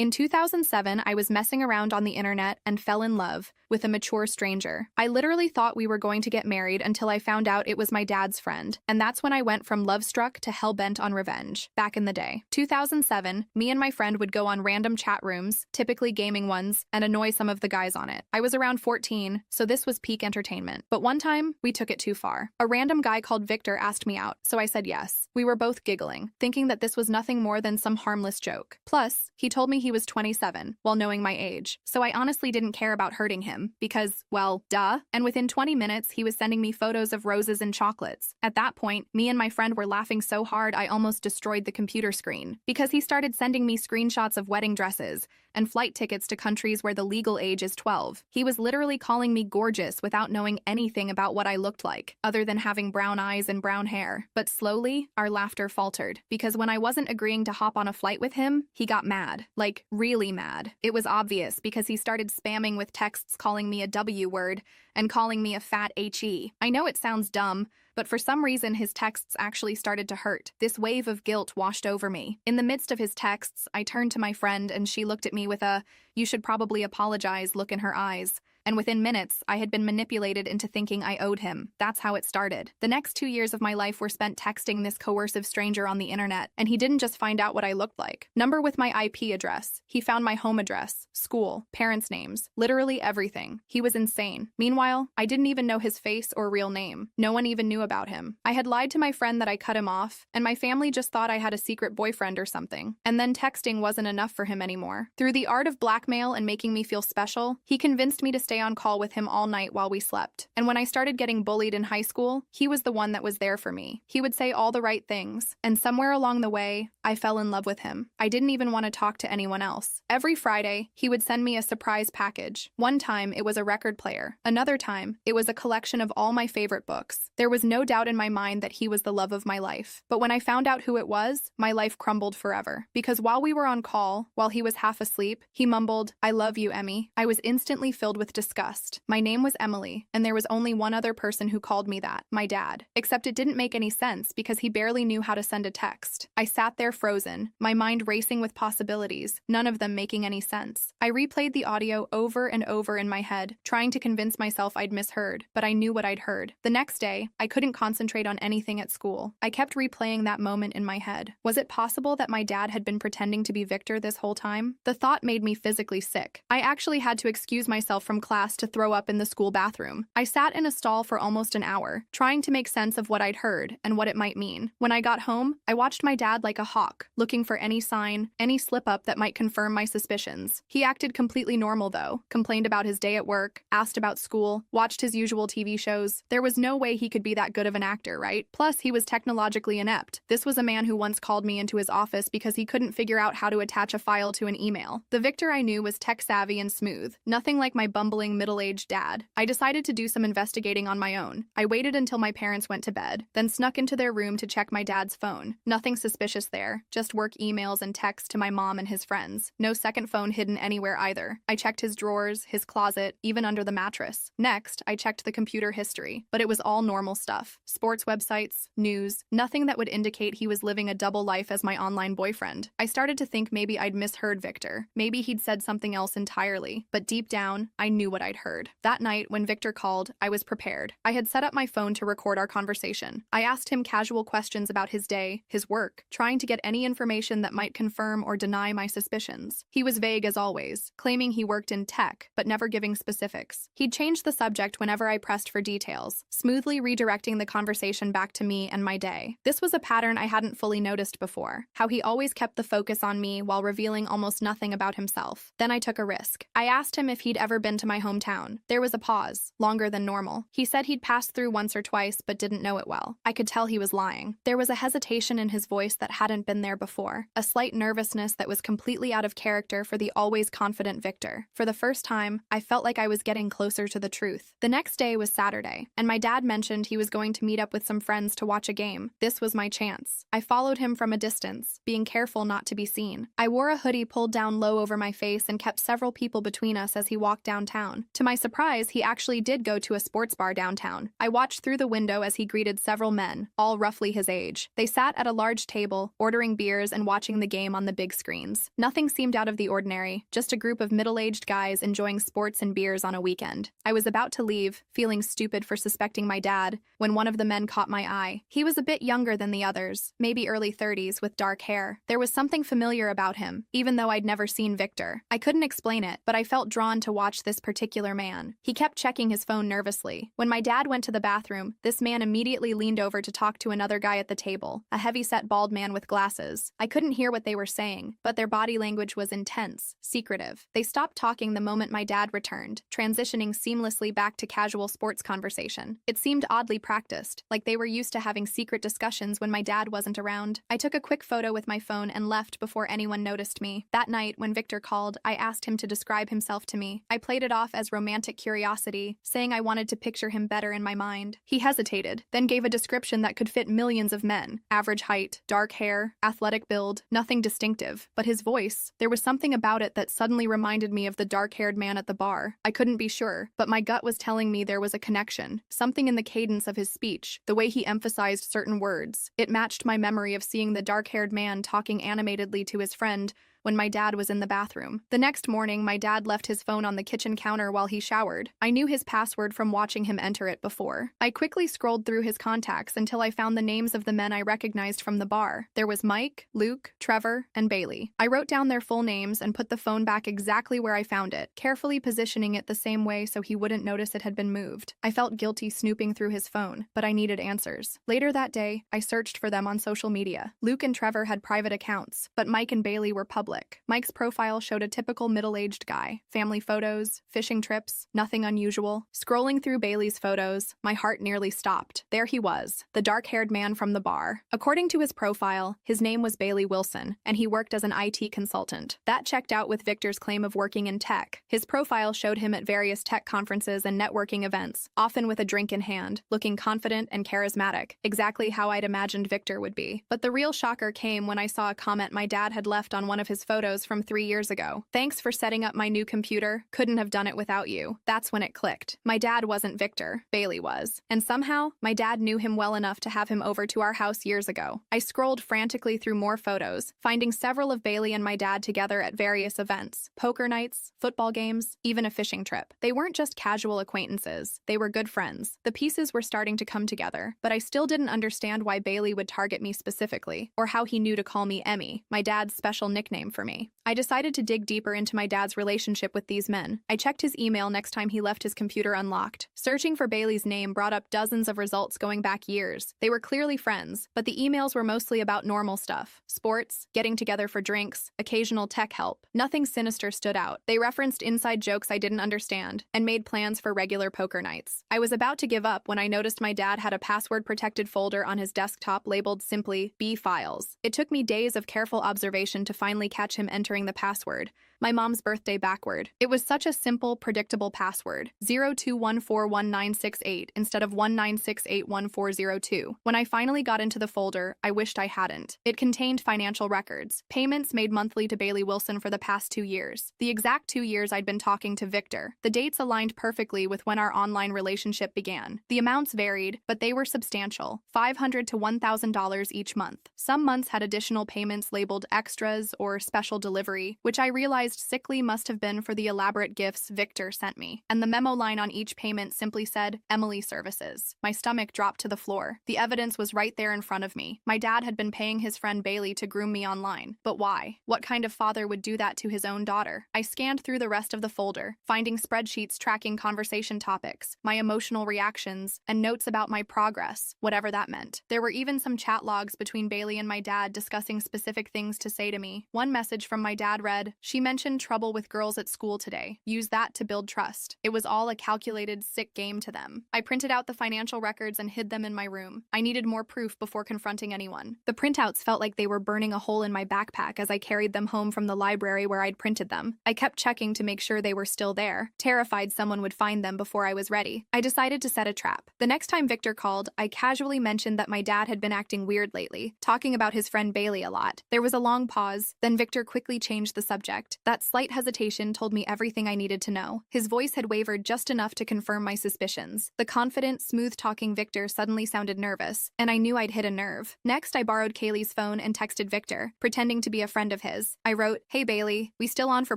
In 2007, I was messing around on the internet and fell in love with a mature stranger. I literally thought we were going to get married until I found out it was my dad's friend, and that's when I went from love-struck to hell-bent on revenge. Back in the day. 2007, me and my friend would go on random chat rooms, typically gaming ones, and annoy some of the guys on it. I was around 14, so this was peak entertainment. But one time, we took it too far. A random guy called Victor asked me out, so I said yes. We were both giggling, thinking that this was nothing more than some harmless joke. Plus, he told me he was 27, while knowing my age, so I honestly didn't care about hurting him, because, well, duh. And within 20 minutes, he was sending me photos of roses and chocolates. At that point, me and my friend were laughing so hard I almost destroyed the computer screen, because he started sending me screenshots of wedding dresses and flight tickets to countries where the legal age is 12. He was literally calling me gorgeous without knowing anything about what I looked like, other than having brown eyes and brown hair. But slowly, our laughter faltered, because when I wasn't agreeing to hop on a flight with him, he got mad. Like, really mad. It was obvious, because he started spamming with texts calling me a W word and calling me a fat HE. I know it sounds dumb, but for some reason his texts actually started to hurt. This wave of guilt washed over me. In the midst of his texts, I turned to my friend and she looked at me with a, "You should probably apologize" look in her eyes. And within minutes, I had been manipulated into thinking I owed him. That's how it started. The next 2 years of my life were spent texting this coercive stranger on the internet, and he didn't just find out what I looked like. Number with my IP address. He found my home address, school, parents' names, literally everything. He was insane. Meanwhile, I didn't even know his face or real name. No one even knew about him. I had lied to my friend that I cut him off, and my family just thought I had a secret boyfriend or something. And then texting wasn't enough for him anymore. Through the art of blackmail and making me feel special, he convinced me to stay on call with him all night while we slept. And when I started getting bullied in high school, he was the one that was there for me. He would say all the right things, and somewhere along the way, I fell in love with him. I didn't even want to talk to anyone else. Every Friday, he would send me a surprise package. One time, it was a record player. Another time, it was a collection of all my favorite books. There was no doubt in my mind that he was the love of my life. But when I found out who it was, my life crumbled forever. Because while we were on call, while he was half asleep, he mumbled, "I love you, Emmy." I was instantly filled with disgust. My name was Emily, and there was only one other person who called me that, my dad. Except it didn't make any sense because he barely knew how to send a text. I sat there frozen, my mind racing with possibilities, none of them making any sense. I replayed the audio over and over in my head, trying to convince myself I'd misheard, but I knew what I'd heard. The next day, I couldn't concentrate on anything at school. I kept replaying that moment in my head. Was it possible that my dad had been pretending to be Victor this whole time? The thought made me physically sick. I actually had to excuse myself from class to throw up in the school bathroom. I sat in a stall for almost an hour, trying to make sense of what I'd heard and what it might mean. When I got home, I watched my dad like a hawk, looking for any sign, any slip-up that might confirm my suspicions. He acted completely normal though, complained about his day at work, asked about school, watched his usual TV shows. There was no way he could be that good of an actor, right? Plus, he was technologically inept. This was a man who once called me into his office because he couldn't figure out how to attach a file to an email. The Victor I knew was tech-savvy and smooth, nothing like my bumbling middle-aged dad. I decided to do some investigating on my own. I waited until my parents went to bed, then snuck into their room to check my dad's phone. Nothing suspicious there, just work emails and texts to my mom and his friends. No second phone hidden anywhere either. I checked his drawers, his closet, even under the mattress. Next, I checked the computer history, but it was all normal stuff. Sports websites, news, nothing that would indicate he was living a double life as my online boyfriend. I started to think maybe I'd misheard Victor. Maybe he'd said something else entirely, but deep down, I knew what I'd heard. That night, when Victor called, I was prepared. I had set up my phone to record our conversation. I asked him casual questions about his day, his work, trying to get any information that might confirm or deny my suspicions. He was vague as always, claiming he worked in tech, but never giving specifics. He'd change the subject whenever I pressed for details, smoothly redirecting the conversation back to me and my day. This was a pattern I hadn't fully noticed before, how he always kept the focus on me while revealing almost nothing about himself. Then I took a risk. I asked him if he'd ever been to my hometown. There was a pause, longer than normal. He said he'd passed through once or twice but didn't know it well. I could tell he was lying. There was a hesitation in his voice that hadn't been there before, a slight nervousness that was completely out of character for the always confident Victor. For the first time, I felt like I was getting closer to the truth. The next day was Saturday, and my dad mentioned he was going to meet up with some friends to watch a game. This was my chance. I followed him from a distance, being careful not to be seen. I wore a hoodie pulled down low over my face and kept several people between us as he walked downtown. town. To my surprise, he actually did go to a sports bar downtown. I watched through the window as he greeted several men, all roughly his age. They sat at a large table, ordering beers and watching the game on the big screens. Nothing seemed out of the ordinary, just a group of middle-aged guys enjoying sports and beers on a weekend. I was about to leave, feeling stupid for suspecting my dad, when one of the men caught my eye. He was a bit younger than the others, maybe early 30s, with dark hair. There was something familiar about him, even though I'd never seen Victor. I couldn't explain it, but I felt drawn to watch this particular man. He kept checking his phone nervously. When my dad went to the bathroom, this man immediately leaned over to talk to another guy at the table, a heavy-set bald man with glasses. I couldn't hear what they were saying, but their body language was intense, secretive. They stopped talking the moment my dad returned, transitioning seamlessly back to casual sports conversation. It seemed oddly practiced, like they were used to having secret discussions when my dad wasn't around. I took a quick photo with my phone and left before anyone noticed me. That night, when Victor called, I asked him to describe himself to me. I played it off as romantic curiosity, saying I wanted to picture him better in my mind. He hesitated, then gave a description that could fit millions of men. Average height, dark hair, athletic build, nothing distinctive. But his voice, there was something about it that suddenly reminded me of the dark-haired man at the bar. I couldn't be sure, but my gut was telling me there was a connection. Something in the cadence of his speech, the way he emphasized certain words. It matched my memory of seeing the dark-haired man talking animatedly to his friend when my dad was in the bathroom. The next morning, my dad left his phone on the kitchen counter while he showered. I knew his password from watching him enter it before. I quickly scrolled through his contacts until I found the names of the men I recognized from the bar. There was Mike, Luke, Trevor, and Bailey. I wrote down their full names and put the phone back exactly where I found it, carefully positioning it the same way so he wouldn't notice it had been moved. I felt guilty snooping through his phone, but I needed answers. Later that day, I searched for them on social media. Luke and Trevor had private accounts, but Mike and Bailey were public. Mike's profile showed a typical middle-aged guy. Family photos, fishing trips, nothing unusual. Scrolling through Bailey's photos, my heart nearly stopped. There he was, the dark-haired man from the bar. According to his profile, his name was Bailey Wilson, and he worked as an IT consultant. That checked out with Victor's claim of working in tech. His profile showed him at various tech conferences and networking events, often with a drink in hand, looking confident and charismatic, exactly how I'd imagined Victor would be. But the real shocker came when I saw a comment my dad had left on one of his photos from 3 years ago. "Thanks for setting up my new computer. Couldn't have done it without you." That's when it clicked. My dad wasn't Victor. Bailey was. And somehow, my dad knew him well enough to have him over to our house years ago. I scrolled frantically through more photos, finding several of Bailey and my dad together at various events, poker nights, football games, even a fishing trip. They weren't just casual acquaintances. They were good friends. The pieces were starting to come together, but I still didn't understand why Bailey would target me specifically, or how he knew to call me Emmy, my dad's special nickname for me. I decided to dig deeper into my dad's relationship with these men. I checked his email next time he left his computer unlocked. Searching for Bailey's name brought up dozens of results going back years. They were clearly friends, but the emails were mostly about normal stuff. Sports, getting together for drinks, occasional tech help. Nothing sinister stood out. They referenced inside jokes I didn't understand, and made plans for regular poker nights. I was about to give up when I noticed my dad had a password-protected folder on his desktop labeled simply B Files. It took me days of careful observation to finally catch him entering the password. My mom's birthday backward. It was such a simple, predictable password, 02141968 instead of 19681402. When I finally got into the folder, I wished I hadn't. It contained financial records, payments made monthly to Bailey Wilson for the past 2 years. The exact 2 years I'd been talking to Victor. The dates aligned perfectly with when our online relationship began. The amounts varied, but they were substantial, $500 to $1,000 each month. Some months had additional payments labeled extras or special delivery, which I realized sickly must have been for the elaborate gifts Victor sent me, and the memo line on each payment simply said, Emily Services. My stomach dropped to the floor. The evidence was right there in front of me. My dad had been paying his friend Bailey to groom me online. But why? What kind of father would do that to his own daughter? I scanned through the rest of the folder, finding spreadsheets tracking conversation topics, my emotional reactions, and notes about my progress, whatever that meant. There were even some chat logs between Bailey and my dad discussing specific things to say to me. One message from my dad read, "She mentioned trouble with girls at school today. Use that to build trust." It was all a calculated, sick game to them. I printed out the financial records and hid them in my room. I needed more proof before confronting anyone. The printouts felt like they were burning a hole in my backpack as I carried them home from the library where I'd printed them. I kept checking to make sure they were still there, terrified someone would find them before I was ready. I decided to set a trap. The next time Victor called, I casually mentioned that my dad had been acting weird lately, talking about his friend Bailey a lot. There was a long pause, then Victor quickly changed the subject. That slight hesitation told me everything I needed to know. His voice had wavered just enough to confirm my suspicions. The confident, smooth-talking Victor suddenly sounded nervous, and I knew I'd hit a nerve. Next, I borrowed Kaylee's phone and texted Victor, pretending to be a friend of his. I wrote, "Hey Bailey, we still on for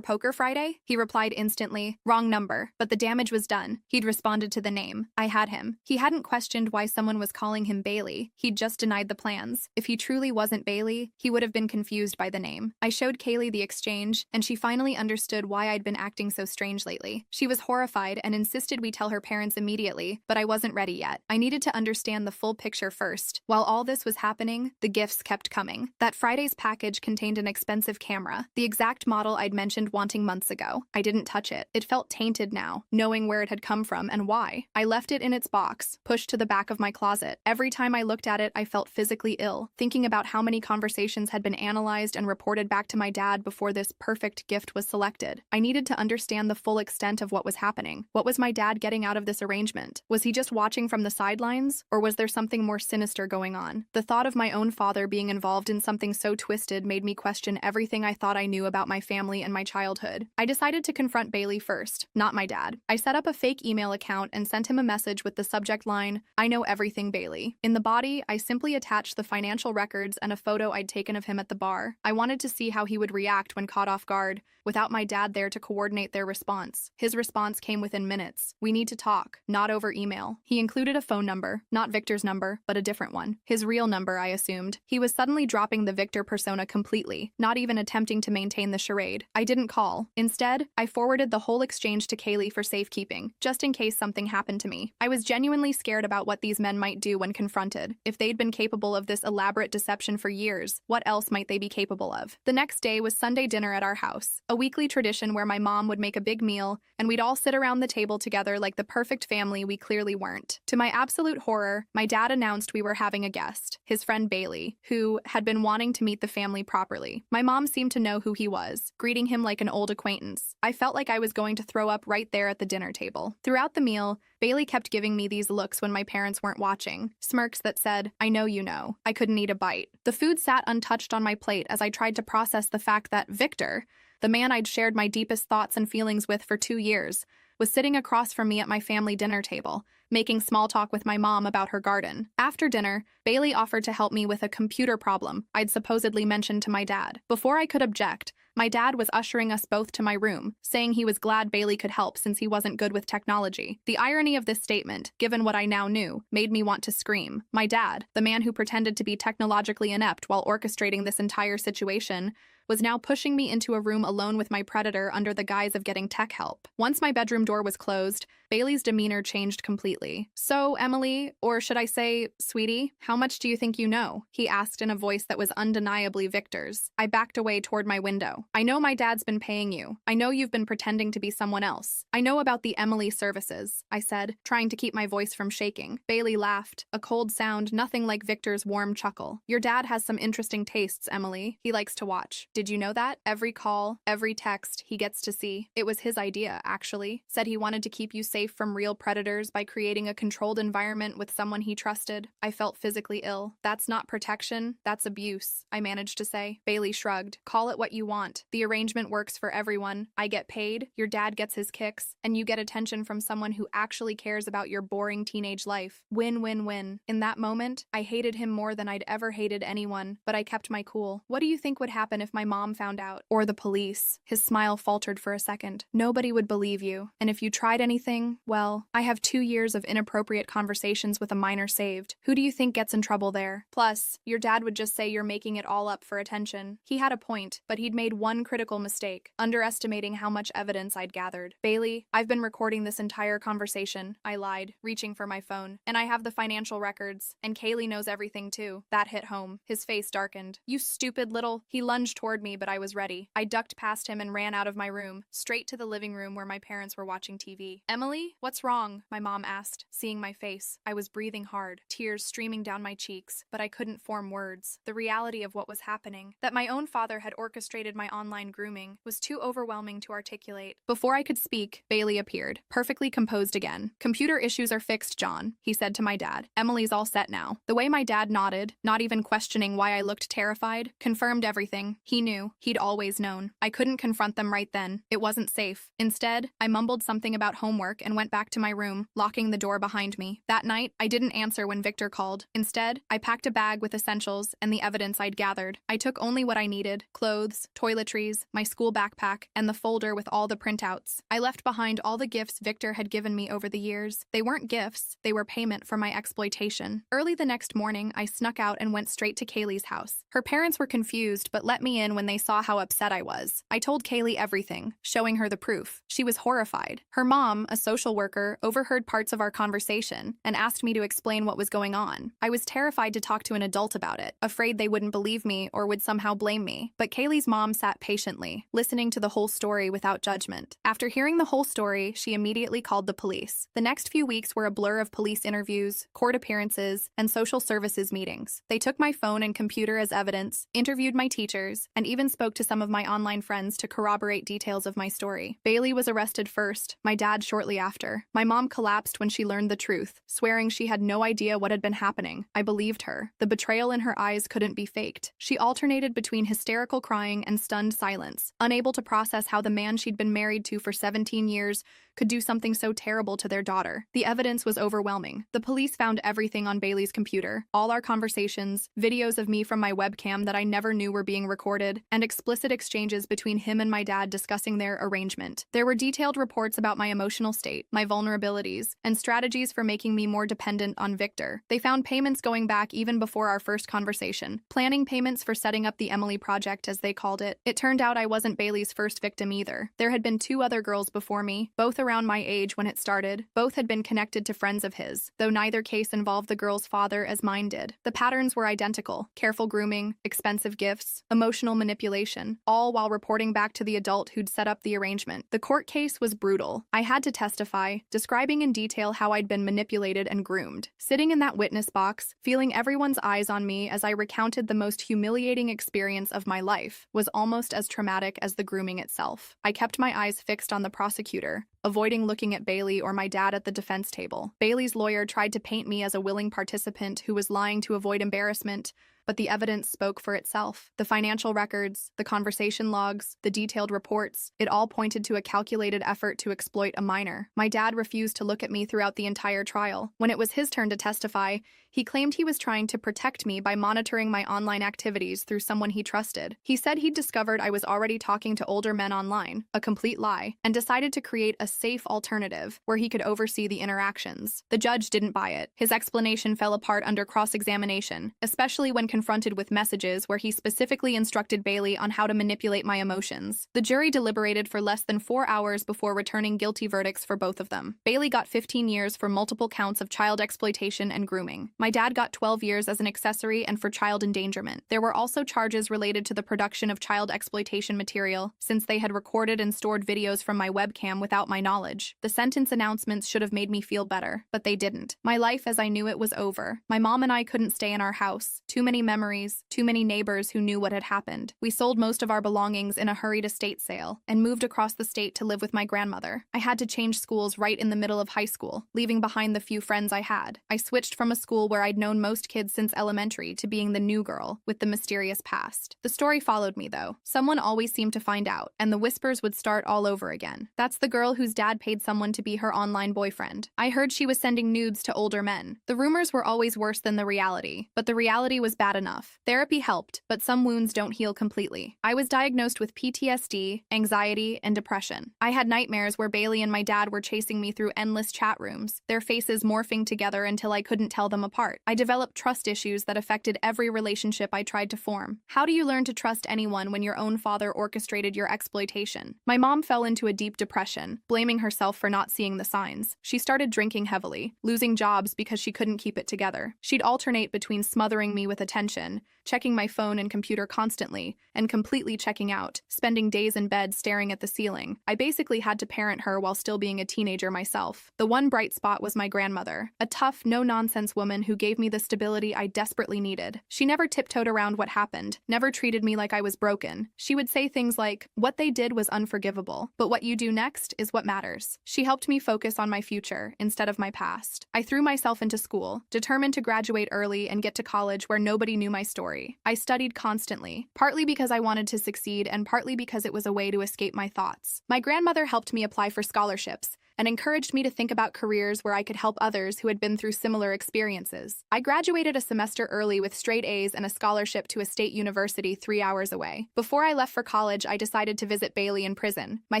poker Friday?" He replied instantly, "Wrong number," but the damage was done. He'd responded to the name. I had him. He hadn't questioned why someone was calling him Bailey. He'd just denied the plans. If he truly wasn't Bailey, he would have been confused by the name. I showed Kaylee the exchange, and she finally understood why I'd been acting so strange lately. She was horrified and insisted we tell her parents immediately, but I wasn't ready yet. I needed to understand the full picture first. While all this was happening, the gifts kept coming. That Friday's package contained an expensive camera, the exact model I'd mentioned wanting months ago. I didn't touch it. It felt tainted now, knowing where it had come from and why. I left it in its box, pushed to the back of my closet. Every time I looked at it, I felt physically ill, thinking about how many conversations had been analyzed and reported back to my dad before this perfect gift was selected. I needed to understand the full extent of what was happening. What was my dad getting out of this arrangement? Was he just watching from the sidelines, or was there something more sinister going on? The thought of my own father being involved in something so twisted made me question everything I thought I knew about my family and my childhood. I decided to confront Bailey first, not my dad. I set up a fake email account and sent him a message with the subject line, "I know everything, Bailey." In the body, I simply attached the financial records and a photo I'd taken of him at the bar. I wanted to see how he would react when caught off guard, without my dad there to coordinate their response. His response came within minutes. "We need to talk, not over email." He included a phone number, not Victor's number, but a different one. His real number, I assumed. He was suddenly dropping the Victor persona completely, not even attempting to maintain the charade. I didn't call. Instead, I forwarded the whole exchange to Kaylee for safekeeping, just in case something happened to me. I was genuinely scared about what these men might do when confronted. If they'd been capable of this elaborate deception for years, what else might they be capable of? The next day was Sunday dinner at our house, a weekly tradition where my mom would make a big meal, and we'd all sit around the table together like the perfect family we clearly weren't. To my absolute horror, my dad announced we were having a guest, his friend Bailey, who had been wanting to meet the family properly. My mom seemed to know who he was, greeting him like an old acquaintance. I felt like I was going to throw up right there at the dinner table. Throughout the meal, Bailey kept giving me these looks when my parents weren't watching, smirks that said, "I know you know." I couldn't eat a bite. The food sat untouched on my plate as I tried to process the fact that Victor, the man I'd shared my deepest thoughts and feelings with for 2 years, was sitting across from me at my family dinner table, making small talk with my mom about her garden. After dinner, Bailey offered to help me with a computer problem I'd supposedly mentioned to my dad. Before I could object, my dad was ushering us both to my room, saying he was glad Bailey could help since he wasn't good with technology. The irony of this statement, given what I now knew, made me want to scream. My dad, the man who pretended to be technologically inept while orchestrating this entire situation, was now pushing me into a room alone with my predator under the guise of getting tech help. Once my bedroom door was closed, Bailey's demeanor changed completely. "So, Emily, or should I say, sweetie, how much do you think you know?" he asked in a voice that was undeniably Victor's. I backed away toward my window. "I know my dad's been paying you. I know you've been pretending to be someone else. I know about the Emily services," I said, trying to keep my voice from shaking. Bailey laughed, a cold sound nothing like Victor's warm chuckle. "Your dad has some interesting tastes, Emily. He likes to watch. Did you know that? Every call, every text he gets to see. It was his idea, actually. Said he wanted to keep you safe from real predators by creating a controlled environment with someone he trusted." I felt physically ill. "That's not protection, that's abuse," I managed to say. Bailey shrugged. "Call it what you want. The arrangement works for everyone. I get paid, your dad gets his kicks, and you get attention from someone who actually cares about your boring teenage life. Win-win-win." In that moment, I hated him more than I'd ever hated anyone, but I kept my cool. "What do you think would happen if my mom found out? Or the police?" His smile faltered for a second. "Nobody would believe you. And if you tried anything, well, I have 2 years of inappropriate conversations with a minor saved. Who do you think gets in trouble there? Plus, your dad would just say you're making it all up for attention." He had a point, but he'd made one critical mistake, underestimating how much evidence I'd gathered. "Bailey, I've been recording this entire conversation," I lied, reaching for my phone. "And I have the financial records. And Kaylee knows everything too." That hit home. His face darkened. "You stupid little—" He lunged toward me, but I was ready. I ducked past him and ran out of my room, straight to the living room where my parents were watching TV. "Emily, what's wrong?" my mom asked, seeing my face. I was breathing hard, tears streaming down my cheeks, but I couldn't form words. The reality of what was happening, that my own father had orchestrated my my online grooming was too overwhelming to articulate. Before I could speak, Bailey appeared, perfectly composed again. "Computer issues are fixed, John," he said to my dad. "Emily's all set now." The way my dad nodded, not even questioning why I looked terrified, confirmed everything. He knew. He'd always known. I couldn't confront them right then. It wasn't safe. Instead, I mumbled something about homework and went back to my room, locking the door behind me. That night, I didn't answer when Victor called. Instead, I packed a bag with essentials and the evidence I'd gathered. I took only what I needed: clothes, toiletries, my school backpack, and the folder with all the printouts. I left behind all the gifts Victor had given me over the years. They weren't gifts, they were payment for my exploitation. Early the next morning, I snuck out and went straight to Kaylee's house. Her parents were confused, but let me in when they saw how upset I was. I told Kaylee everything, showing her the proof. She was horrified. Her mom, a social worker, overheard parts of our conversation and asked me to explain what was going on. I was terrified to talk to an adult about it, afraid they wouldn't believe me or would somehow blame me. But Kaylee's mom sat patiently, listening to the whole story without judgment. After hearing the whole story, she immediately called the police. The next few weeks were a blur of police interviews, court appearances, and social services meetings. They took my phone and computer as evidence, interviewed my teachers, and even spoke to some of my online friends to corroborate details of my story. Bailey was arrested first, my dad shortly after. My mom collapsed when she learned the truth, swearing she had no idea what had been happening. I believed her. The betrayal in her eyes couldn't be faked. She alternated between hysterical crying and stunned silence, unable to process how the man she'd been married to for 17 years could do something so terrible to their daughter. The evidence was overwhelming. The police found everything on Bailey's computer: all our conversations, videos of me from my webcam that I never knew were being recorded, and explicit exchanges between him and my dad discussing their arrangement. There were detailed reports about my emotional state, my vulnerabilities, and strategies for making me more dependent on Victor. They found payments going back even before our first conversation, planning payments for setting up the Emily Project, as they called it. It turned out I wasn't Bailey's first victim either. There had been 2 other girls before me, both around my age when it started. Both had been connected to friends of his, though neither case involved the girl's father as mine did. The patterns were identical: careful grooming, expensive gifts, emotional manipulation, all while reporting back to the adult who'd set up the arrangement. The court case was brutal. I had to testify, describing in detail how I'd been manipulated and groomed. Sitting in that witness box, feeling everyone's eyes on me as I recounted the most humiliating experience of my life, was almost as traumatic as the grooming itself. I kept my eyes fixed on the prosecutor, avoiding looking at Bailey or my dad at the defense table. Bailey's lawyer tried to paint me as a willing participant who was lying to avoid embarrassment, but the evidence spoke for itself. The financial records, the conversation logs, the detailed reports, it all pointed to a calculated effort to exploit a minor. My dad refused to look at me throughout the entire trial. When it was his turn to testify, he claimed he was trying to protect me by monitoring my online activities through someone he trusted. He said he'd discovered I was already talking to older men online, a complete lie, and decided to create a safe alternative where he could oversee the interactions. The judge didn't buy it. His explanation fell apart under cross-examination, especially when confronted with messages where he specifically instructed Bailey on how to manipulate my emotions. The jury deliberated for less than 4 hours before returning guilty verdicts for both of them. Bailey got 15 years for multiple counts of child exploitation and grooming. My dad got 12 years as an accessory and for child endangerment. There were also charges related to the production of child exploitation material, since they had recorded and stored videos from my webcam without my knowledge. The sentence announcements should have made me feel better, but they didn't. My life as I knew it was over. My mom and I couldn't stay in our house. Too many memories, too many neighbors who knew what had happened. We sold most of our belongings in a hurried estate sale and moved across the state to live with my grandmother. I had to change schools right in the middle of high school, leaving behind the few friends I had. I switched from a school where I'd known most kids since elementary to being the new girl with the mysterious past. The story followed me, though. Someone always seemed to find out, and the whispers would start all over again. That's the girl whose dad paid someone to be her online boyfriend. I heard she was sending nudes to older men. The rumors were always worse than the reality, but the reality was bad enough. Therapy helped, but some wounds don't heal completely. I was diagnosed with PTSD, anxiety, and depression. I had nightmares where Bailey and my dad were chasing me through endless chat rooms, their faces morphing together until I couldn't tell them apart. I developed trust issues that affected every relationship I tried to form. How do you learn to trust anyone when your own father orchestrated your exploitation? My mom fell into a deep depression, blaming herself for not seeing the signs. She started drinking heavily, losing jobs because she couldn't keep it together. She'd alternate between smothering me with attention, checking my phone and computer constantly, and completely checking out, spending days in bed staring at the ceiling. I basically had to parent her while still being a teenager myself. The one bright spot was my grandmother, a tough, no-nonsense woman who gave me the stability I desperately needed. She never tiptoed around what happened, never treated me like I was broken. She would say things like, "What they did was unforgivable, but what you do next is what matters." She helped me focus on my future instead of my past. I threw myself into school, determined to graduate early and get to college where nobody knew my story. I studied constantly, partly because I wanted to succeed and partly because it was a way to escape my thoughts. My grandmother helped me apply for scholarships and encouraged me to think about careers where I could help others who had been through similar experiences. I graduated a semester early with straight A's and a scholarship to a state university 3 hours away. Before I left for college, I decided to visit Bailey in prison. My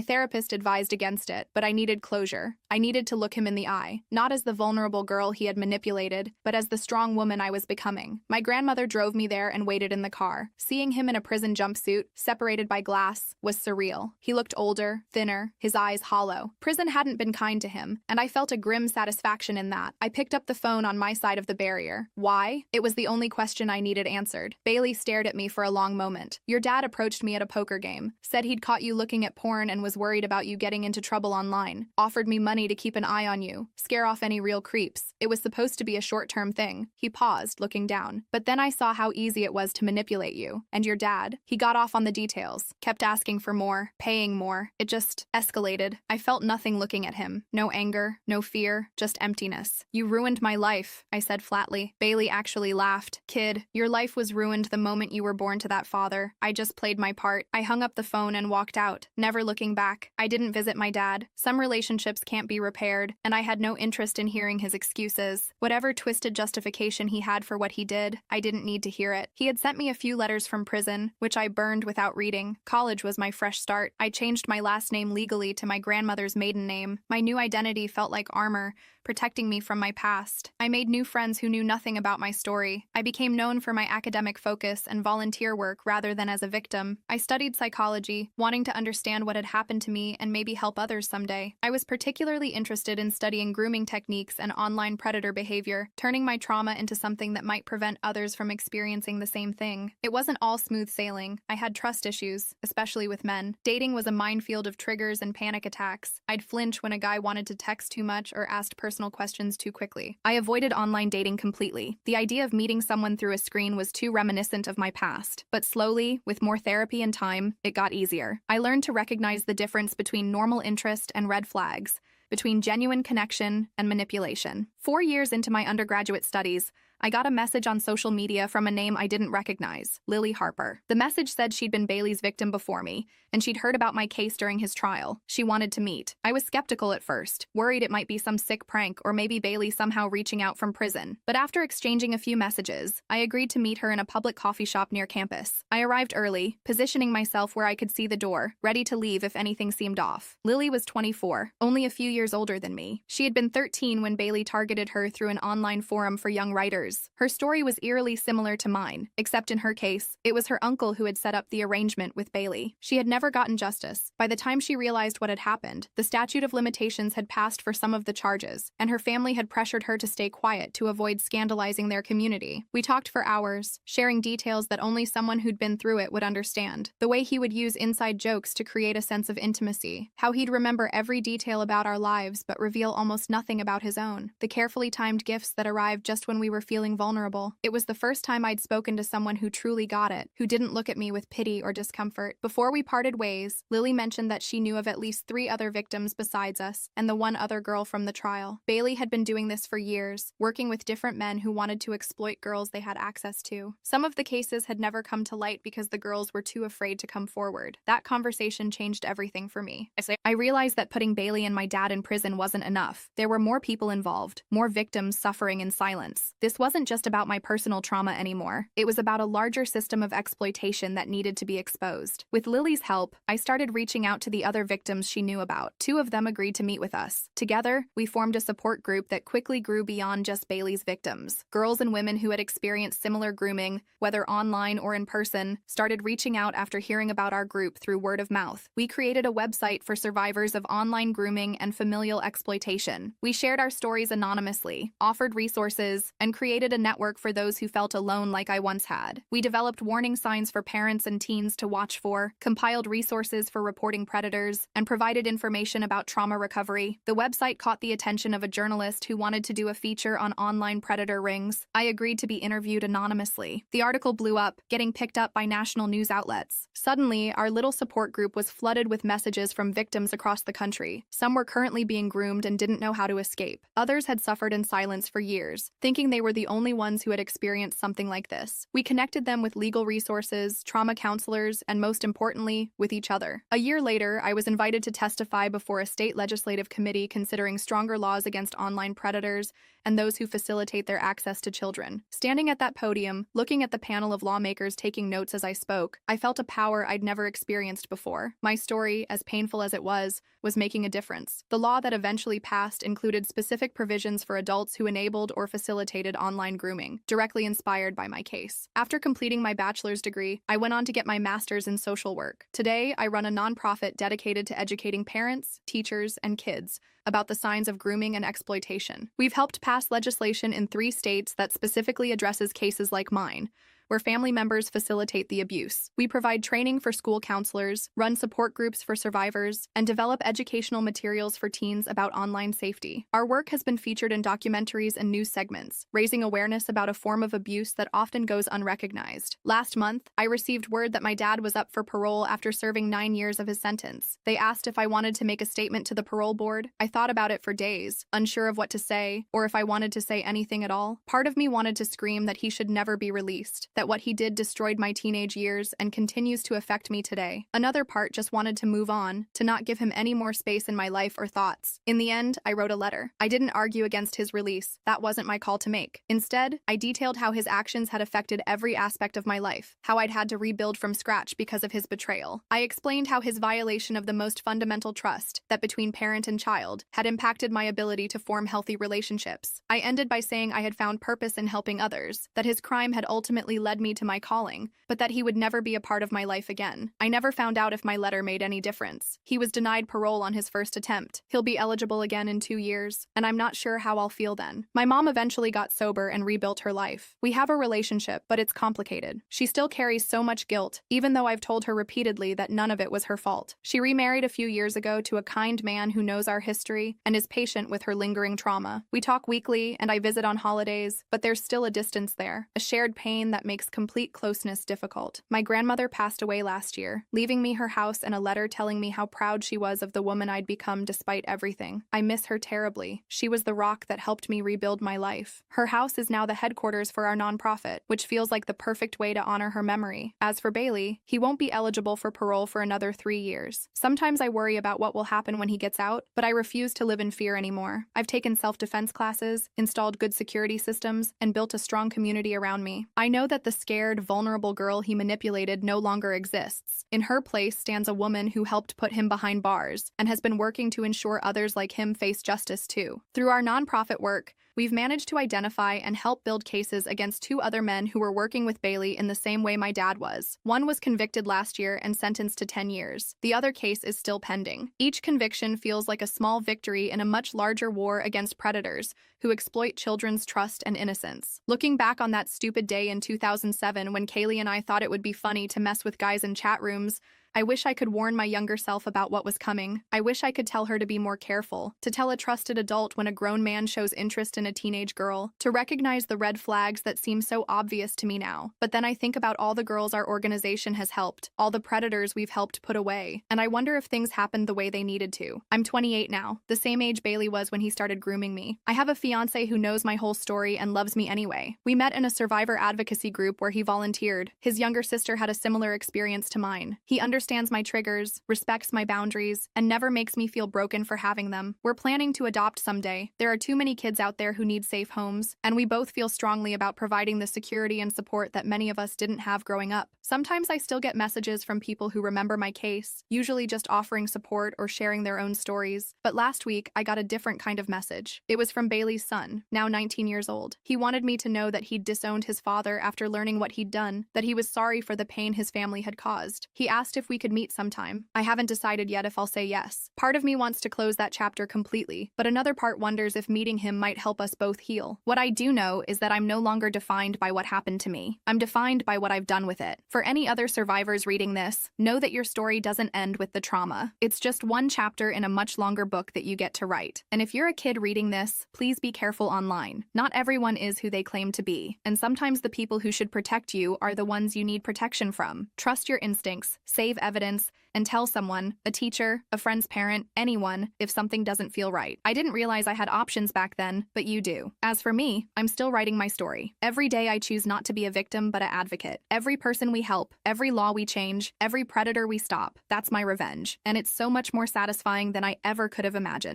therapist advised against it, but I needed closure. I needed to look him in the eye, not as the vulnerable girl he had manipulated, but as the strong woman I was becoming. My grandmother drove me there and waited in the car. Seeing him in a prison jumpsuit, separated by glass, was surreal. He looked older, thinner, his eyes hollow. Prison hadn't been kind to him, and I felt a grim satisfaction in that. I picked up the phone on my side of the barrier. Why? It was the only question I needed answered. Bailey stared at me for a long moment. "Your dad approached me at a poker game, said he'd caught you looking at porn and was worried about you getting into trouble online, offered me money to keep an eye on you, scare off any real creeps. It was supposed to be a short-term thing." He paused, looking down. "But then I saw how easy it was to manipulate you. And your dad?" He got off on the details, kept asking for more, paying more. It just escalated. I felt nothing looking at him. No anger, no fear, just emptiness. "You ruined my life," I said flatly. Bailey actually laughed. "Kid, your life was ruined the moment you were born to that father. I just played my part." I hung up the phone and walked out, never looking back. I didn't visit my dad. Some relationships can't be repaired, and I had no interest in hearing his excuses. Whatever twisted justification he had for what he did, I didn't need to hear it. He had sent me a few letters from prison, which I burned without reading. College was my fresh start. I changed my last name legally to my grandmother's maiden name. My new identity felt like armor, protecting me from my past. I made new friends who knew nothing about my story. I became known for my academic focus and volunteer work rather than as a victim. I studied psychology, wanting to understand what had happened to me and maybe help others someday. I was particularly interested in studying grooming techniques and online predator behavior, turning my trauma into something that might prevent others from experiencing the same thing. It wasn't all smooth sailing. I had trust issues, especially with men. Dating was a minefield of triggers and panic attacks. I'd flinch when a guy wanted to text too much or asked personal questions too quickly. I avoided online dating completely. The idea of meeting someone through a screen was too reminiscent of my past. But slowly, with more therapy and time, it got easier. I learned to recognize the difference between normal interest and red flags, between genuine connection and manipulation. 4 years into my undergraduate studies, I got a message on social media from a name I didn't recognize, Lily Harper. The message said she'd been Bailey's victim before me, and she'd heard about my case during his trial. She wanted to meet. I was skeptical at first, worried it might be some sick prank or maybe Bailey somehow reaching out from prison. But after exchanging a few messages, I agreed to meet her in a public coffee shop near campus. I arrived early, positioning myself where I could see the door, ready to leave if anything seemed off. Lily was 24, only a few years older than me. She had been 13 when Bailey targeted her through an online forum for young writers. Her story was eerily similar to mine, except in her case, it was her uncle who had set up the arrangement with Bailey. She had never gotten justice. By the time she realized what had happened, the statute of limitations had passed for some of the charges, and her family had pressured her to stay quiet to avoid scandalizing their community. We talked for hours, sharing details that only someone who'd been through it would understand. The way he would use inside jokes to create a sense of intimacy. How he'd remember every detail about our lives but reveal almost nothing about his own. The carefully timed gifts that arrived just when we were feeling vulnerable. It was the first time I'd spoken to someone who truly got it, who didn't look at me with pity or discomfort. Before we parted ways, Lily mentioned that she knew of at least 3 other victims besides us, and the one other girl from the trial. Bailey had been doing this for years, working with different men who wanted to exploit girls they had access to. Some of the cases had never come to light because the girls were too afraid to come forward. That conversation changed everything for me. I realized that putting Bailey and my dad in prison wasn't enough. There were more people involved, more victims suffering in silence. This wasn't just about my personal trauma anymore. It was about a larger system of exploitation that needed to be exposed. With Lily's help, help, I started reaching out to the other victims she knew about. Two of them agreed to meet with us. Together, we formed a support group that quickly grew beyond just Bailey's victims. Girls and women who had experienced similar grooming, whether online or in person, started reaching out after hearing about our group through word of mouth. We created a website for survivors of online grooming and familial exploitation. We shared our stories anonymously, offered resources, and created a network for those who felt alone like I once had. We developed warning signs for parents and teens to watch for, compiled resources for reporting predators, and provided information about trauma recovery. The website caught the attention of a journalist who wanted to do a feature on online predator rings. I agreed to be interviewed anonymously. The article blew up, getting picked up by national news outlets. Suddenly, our little support group was flooded with messages from victims across the country. Some were currently being groomed and didn't know how to escape. Others had suffered in silence for years, thinking they were the only ones who had experienced something like this. We connected them with legal resources, trauma counselors, and most importantly, with each other. A year later, I was invited to testify before a state legislative committee considering stronger laws against online predators and those who facilitate their access to children. Standing at that podium, looking at the panel of lawmakers taking notes as I spoke, I felt a power I'd never experienced before. My story, as painful as it was making a difference. The law that eventually passed included specific provisions for adults who enabled or facilitated online grooming, directly inspired by my case. After completing my bachelor's degree, I went on to get my master's in social work. Today, I run a nonprofit dedicated to educating parents, teachers, and kids about the signs of grooming and exploitation. We've helped pass legislation in 3 states that specifically addresses cases like mine, where family members facilitate the abuse. We provide training for school counselors, run support groups for survivors, and develop educational materials for teens about online safety. Our work has been featured in documentaries and news segments, raising awareness about a form of abuse that often goes unrecognized. Last month, I received word that my dad was up for parole after serving 9 years of his sentence. They asked if I wanted to make a statement to the parole board. I thought about it for days, unsure of what to say, or if I wanted to say anything at all. Part of me wanted to scream that he should never be released, that what he did destroyed my teenage years and continues to affect me today. Another part just wanted to move on, to not give him any more space in my life or thoughts. In the end, I wrote a letter. I didn't argue against his release. That wasn't my call to make. Instead, I detailed how his actions had affected every aspect of my life, how I'd had to rebuild from scratch because of his betrayal. I explained how his violation of the most fundamental trust, that between parent and child, had impacted my ability to form healthy relationships. I ended by saying I had found purpose in helping others, that his crime had ultimately led me to my calling, but that he would never be a part of my life again. I never found out if my letter made any difference. He was denied parole on his first attempt. He'll be eligible again in 2 years, and I'm not sure how I'll feel then. My mom eventually got sober and rebuilt her life. We have a relationship, but it's complicated. She still carries so much guilt, even though I've told her repeatedly that none of it was her fault. She remarried a few years ago to a kind man who knows our history and is patient with her lingering trauma. We talk weekly, and I visit on holidays, but there's still a distance there, a shared pain that makes complete closeness difficult. My grandmother passed away last year, leaving me her house and a letter telling me how proud she was of the woman I'd become despite everything. I miss her terribly. She was the rock that helped me rebuild my life. Her house is now the headquarters for our nonprofit, which feels like the perfect way to honor her memory. As for Bailey, he won't be eligible for parole for another 3 years. Sometimes I worry about what will happen when he gets out, but I refuse to live in fear anymore. I've taken self-defense classes, installed good security systems, and built a strong community around me. I know that the scared, vulnerable girl he manipulated no longer exists. In her place stands a woman who helped put him behind bars and has been working to ensure others like him face justice too. Through our nonprofit work, we've managed to identify and help build cases against 2 other men who were working with Bailey in the same way my dad was. One was convicted last year and sentenced to 10 years. The other case is still pending. Each conviction feels like a small victory in a much larger war against predators who exploit children's trust and innocence. Looking back on that stupid day in 2007 when Kaylee and I thought it would be funny to mess with guys in chat rooms, I wish I could warn my younger self about what was coming. I wish I could tell her to be more careful, to tell a trusted adult when a grown man shows interest in a teenage girl, to recognize the red flags that seem so obvious to me now. But then I think about all the girls our organization has helped, all the predators we've helped put away, and I wonder if things happened the way they needed to. I'm 28 now, the same age Bailey was when he started grooming me. I have a fiance who knows my whole story and loves me anyway. We met in a survivor advocacy group where he volunteered. His younger sister had a similar experience to mine. He understood understands my triggers, respects my boundaries, and never makes me feel broken for having them. We're planning to adopt someday. There are too many kids out there who need safe homes, and we both feel strongly about providing the security and support that many of us didn't have growing up. Sometimes I still get messages from people who remember my case, usually just offering support or sharing their own stories. But last week, I got a different kind of message. It was from Bailey's son, now 19 years old. He wanted me to know that he'd disowned his father after learning what he'd done, that he was sorry for the pain his family had caused. He asked if we could meet sometime. I haven't decided yet if I'll say yes. Part of me wants to close that chapter completely, but another part wonders if meeting him might help us both heal. What I do know is that I'm no longer defined by what happened to me. I'm defined by what I've done with it. For any other survivors reading this, know that your story doesn't end with the trauma. It's just one chapter in a much longer book that you get to write. And if you're a kid reading this, please be careful online. Not everyone is who they claim to be, and sometimes the people who should protect you are the ones you need protection from. Trust your instincts, save evidence, and tell someone, a teacher, a friend's parent, anyone, if something doesn't feel right. I didn't realize I had options back then, but you do. As for me, I'm still writing my story. Every day I choose not to be a victim but an advocate. Every person we help, every law we change, every predator we stop, that's my revenge. And it's so much more satisfying than I ever could have imagined.